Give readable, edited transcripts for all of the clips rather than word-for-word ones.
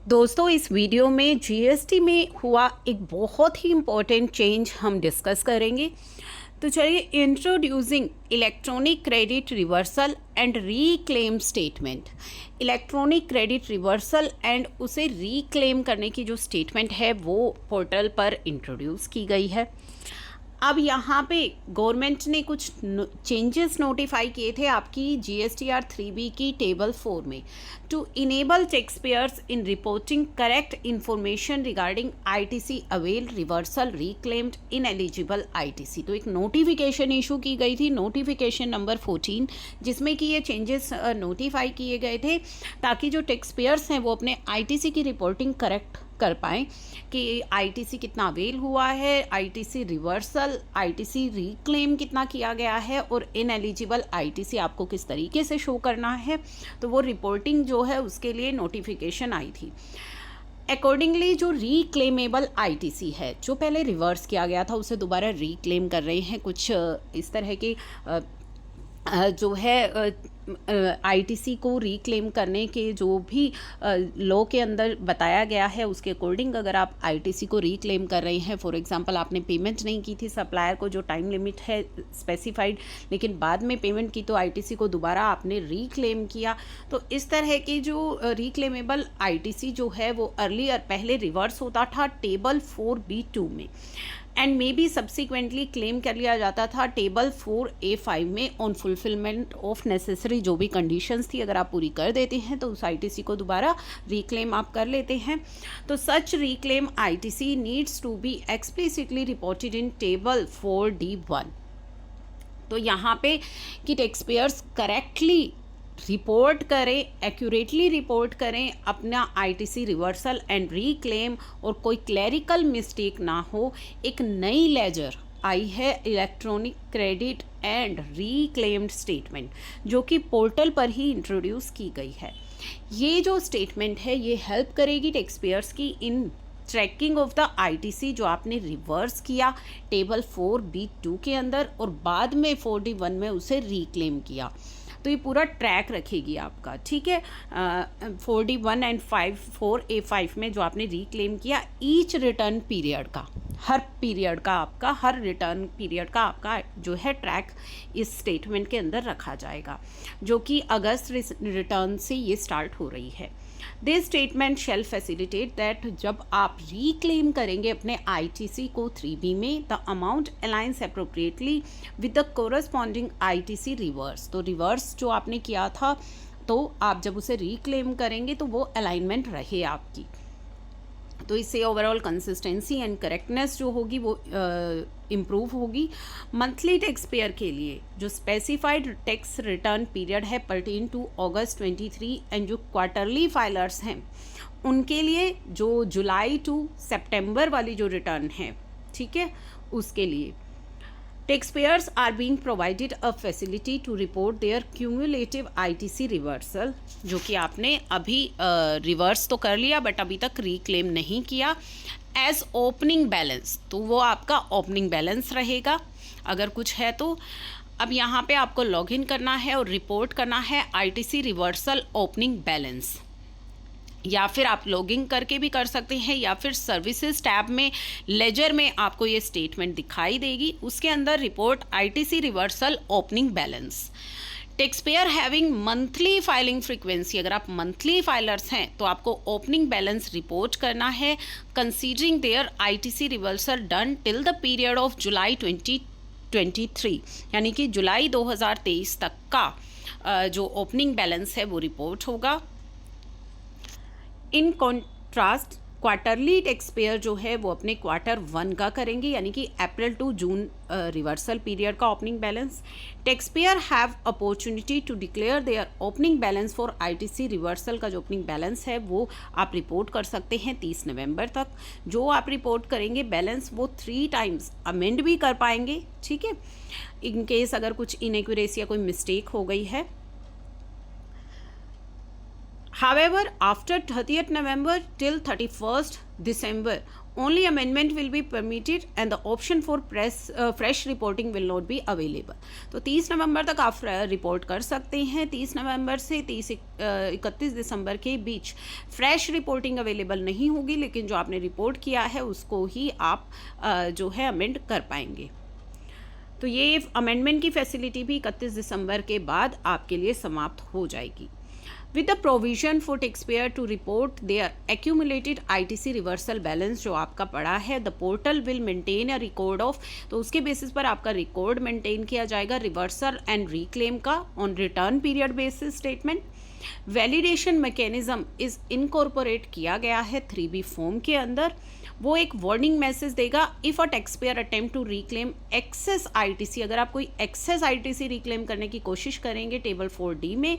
दोस्तों इस वीडियो में जीएसटी में हुआ एक बहुत ही इम्पोर्टेंट चेंज हम डिस्कस करेंगे। तो चलिए, introducing electronic credit reversal and reclaim statement. Electronic credit reversal and उसे रीक्लेम करने की जो स्टेटमेंट है वो पोर्टल पर इंट्रोड्यूस की गई है। अब यहाँ पे गवर्नमेंट ने कुछ चेंजेस नोटिफाई किए थे आपकी GSTR 3B की टेबल 4 में, to enable tax payers in reporting correct information regarding ITC avail reversal reclaimed in eligible ITC। तो एक नोटिफिकेशन इशू की गई थी, नोटिफिकेशन नंबर 14, जिसमें कि ये चेंजेस नोटिफाई किए गए थे ताकि जो टैक्स पेयर्स हैं वो अपने ITC की रिपोर्टिंग करेक्ट कर पाएँ कि ITC कितना अवेल हुआ है, ITC रिवर्सल, ITC रिक्लेम कितना किया गया है और इनएलिजिबल ITC आपको किस तरीके से शो करना है। तो वो रिपोर्टिंग जो है उसके लिए नोटिफिकेशन आई थी। अकॉर्डिंगली जो रिक्लेमेबल ITC है, जो पहले रिवर्स किया गया था उसे दोबारा रिक्लेम कर रहे हैं। कुछ इस तरह के जो है ITC को रिक्लेम करने के जो भी लॉ के अंदर बताया गया है उसके अकॉर्डिंग अगर आप ITC को रिक्लेम कर रहे हैं, फॉर एग्जांपल आपने पेमेंट नहीं की थी सप्लायर को, जो टाइम लिमिट है स्पेसिफाइड, लेकिन बाद में पेमेंट की तो ITC को दोबारा आपने रिक्लेम किया। तो इस तरह की जो रिक्लेमेबल ITC जो है वो अर्लियर पहले रिवर्स होता था टेबल 4B2 में, and may be subsequently claim कर लिया जाता था टेबल 4A5 में ऑन फुलफिलमेंट ऑफ नेसेसरी जो भी कंडीशंस थी, अगर आप पूरी कर देते हैं तो उस ITC को दोबारा रिक्लेम आप कर लेते हैं। तो such reclaim ITC needs to be explicitly reported in table 4D1। तो यहाँ पे कि टैक्स पेयर्स करेक्टली रिपोर्ट करें, एक्यूरेटली रिपोर्ट करें अपना ITC रिवर्सल एंड रीक्लेम और कोई क्लैरिकल मिस्टेक ना हो। एक नई लेजर आई है इलेक्ट्रॉनिक क्रेडिट एंड रीक्लेम्ड स्टेटमेंट, जो कि पोर्टल पर ही इंट्रोड्यूस की गई है। ये जो स्टेटमेंट है ये हेल्प करेगी टैक्स पेयर्स की इन ट्रैकिंग ऑफ द ITC जो आपने रिवर्स किया टेबल 4B2 के अंदर और बाद में 4D1 में उसे रिक्लेम किया। तो ये पूरा ट्रैक रखेगी आपका, ठीक है। 4D1 एंड 4A5 में जो आपने रिक्लेम किया, ईच रिटर्न पीरियड का, हर पीरियड का आपका, हर रिटर्न पीरियड का आपका जो है ट्रैक इस स्टेटमेंट के अंदर रखा जाएगा, जो कि अगस्त रिटर्न से ये स्टार्ट हो रही है। This statement shall facilitate that जब आप रिक्लेम करेंगे अपने ITC को 3B में, the amount aligns appropriately with the corresponding ITC reverse. तो रिवर्स जो आपने किया था, तो आप जब उसे रिक्लेम करेंगे तो वो अलाइनमेंट रहे आपकी। तो इससे ओवरऑल कंसिस्टेंसी एंड करेक्टनेस जो होगी वो इम्प्रूव होगी। मंथली टैक्स पेयर के लिए जो स्पेसिफाइड टैक्स रिटर्न पीरियड है पर्टेन टू अगस्त 23 एंड जो क्वार्टरली फाइलर्स हैं उनके लिए जो जुलाई टू सितंबर वाली जो रिटर्न है, ठीक है, उसके लिए taxpayers are being provided a facility to report their cumulative ITC reversal, जो कि आपने अभी रिवर्स तो कर लिया बट अभी तक रिक्लेम नहीं किया, एज ओपनिंग बैलेंस। तो वो आपका ओपनिंग बैलेंस रहेगा अगर कुछ है तो। अब यहाँ पे आपको लॉगिन करना है और रिपोर्ट करना है ITC रिवर्सल ओपनिंग बैलेंस, या फिर आप लॉगिन करके भी कर सकते हैं, या फिर सर्विसेज टैब में लेजर में आपको ये स्टेटमेंट दिखाई देगी, उसके अंदर report ITC reversal opening balance. Tax pair having monthly filing frequency, अगर आप मंथली फाइलर्स हैं तो आपको ओपनिंग बैलेंस रिपोर्ट करना है, considering their ITC reversal done till the period of July 2023, यानी कि जुलाई 2023 तक का जो ओपनिंग बैलेंस है वो रिपोर्ट होगा। In contrast quarterly tax payer जो है वो अपने Q1 का करेंगे, यानी कि April to June reversal period का opening balance. Tax payer have opportunity to declare their opening balance for ITC reversal का जो ओपनिंग बैलेंस है वो आप रिपोर्ट कर सकते हैं 30 नवंबर तक। जो आप रिपोर्ट करेंगे बैलेंस वो 3 टाइम्स अमेंड भी कर पाएंगे, ठीक है, इन केस अगर कुछ इनएक्यूरेसी या कोई मिस्टेक हो गई है। However, after 30th November till 31st December, only amendment will be permitted and the option for fresh reporting will not be available. तो 30 नवंबर तक आप रिपोर्ट कर सकते हैं। 30 नवंबर से 31 दिसंबर के बीच फ्रेश रिपोर्टिंग अवेलेबल नहीं होगी, लेकिन जो आपने रिपोर्ट किया है उसको ही आप जो है अमेंड कर पाएंगे। तो ये अमेंडमेंट की फैसिलिटी भी 31 दिसंबर के बाद आपके लिए समाप्त हो जाएगी। With the provision for taxpayer to report their accumulated ITC reversal balance जो आपका पड़ा है, the portal will maintain a record of, तो उसके बेसिस पर आपका रिकॉर्ड मेंटेन किया जाएगा रिवर्सल एंड रिक्लेम का on return period basis statement. Validation mechanism is incorporate किया गया है 3B फॉर्म के अंदर। वो एक वार्निंग मैसेज देगा if a tax payer attempt to reclaim excess ITC, अगर आप कोई एक्सेस आईटीसी रिक्लेम करने की कोशिश करेंगे टेबल 4D में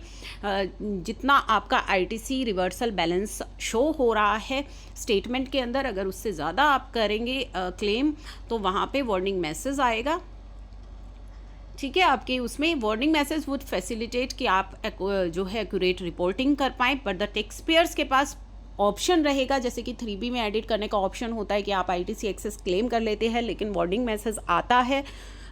जितना आपका आईटीसी रिवर्सल बैलेंस शो हो रहा है स्टेटमेंट के अंदर, अगर उससे ज़्यादा आप करेंगे क्लेम तो वहाँ पे वार्निंग मैसेज आएगा। ठीक है, आपके उसमें वार्निंग मैसेज वुड फैसिलिटेट कि आप जो है एक्यूरेट रिपोर्टिंग कर पाएँ, बट द टैक्स पेयर्स के पास ऑप्शन रहेगा, जैसे कि 3B में एडिट करने का ऑप्शन होता है कि आप आईटीसी एक्सेस क्लेम कर लेते हैं लेकिन वार्निंग मैसेज आता है,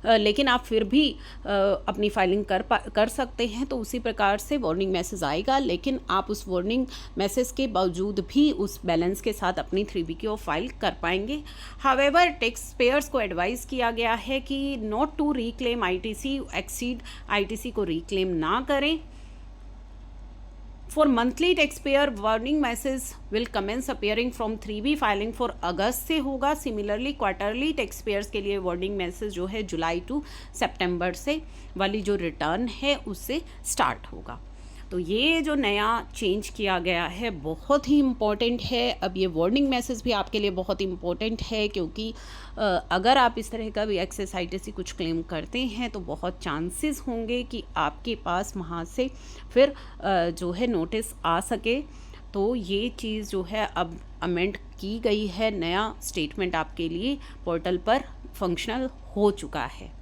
लेकिन आप फिर भी अपनी फाइलिंग कर सकते हैं। तो उसी प्रकार से वार्निंग मैसेज आएगा, लेकिन आप उस वार्निंग मैसेज के बावजूद भी उस बैलेंस के साथ अपनी 3B की फाइल कर पाएंगे। हावेवर टैक्स पेयर्स को एडवाइस किया गया है कि not to reclaim ITC, exceed ITC को रिक्लेम ना करें। For monthly taxpayer warning message will commence appearing from 3B filing for अगस्त से होगा। सिमिलरली क्वार्टरली टैक्स पेयर्स के लिए वार्निंग मैसेज जो है जुलाई टू सितंबर से वाली जो रिटर्न है उससे स्टार्ट होगा। तो ये जो नया चेंज किया गया है बहुत ही इम्पॉर्टेंट है। अब ये वार्निंग मैसेज भी आपके लिए बहुत इम्पॉर्टेंट है, क्योंकि अगर आप इस तरह का भी एक्सेस आईटीसी कुछ क्लेम करते हैं तो बहुत चांसेस होंगे कि आपके पास वहाँ से फिर जो है नोटिस आ सके। तो ये चीज़ जो है अब अमेंड की गई है, नया स्टेटमेंट आपके लिए पोर्टल पर फंक्शनल हो चुका है।